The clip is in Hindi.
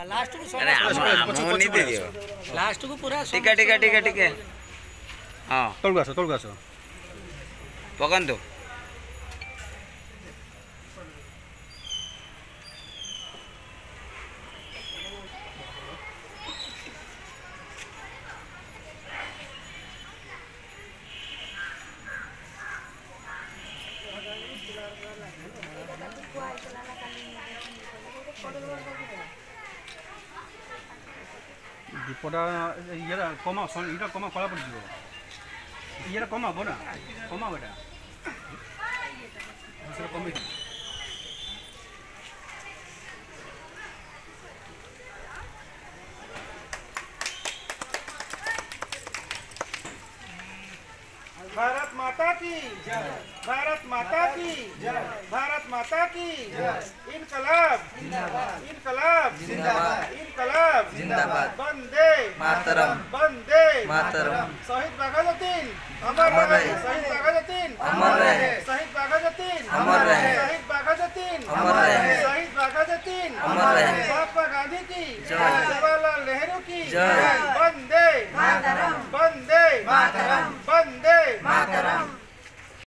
लास्ट को अरे हम नहीं दे दियो लास्ट को पूरा टिके हां तोड़ गासो पकंदो दीपटा ये कमा इटा कमा कला पड़ जीवो ये कमा बोना कमा बेटा दूसरा कम भारत माता की जय, भारत माता की जय, भारत माता की जय, इनकलाब जिंदाबाद, इनकलाब जिंदाबाद, इनकलाब जिंदाबाद, वंदे मातरम, वंदे मातरम, शहीद बाघाजतीन अमर रहे, शहीद बाघाजतीन अमर रहे, शहीद बाघाजतीन अमर रहे, शहीद बाघाजतीन अमर रहे, शहीद बाघाजतीन अमर रहे, महात्मा गांधी की जय, जवाहरलाल नेहरू की जय, वंदे मातरम, वंदे मातरम।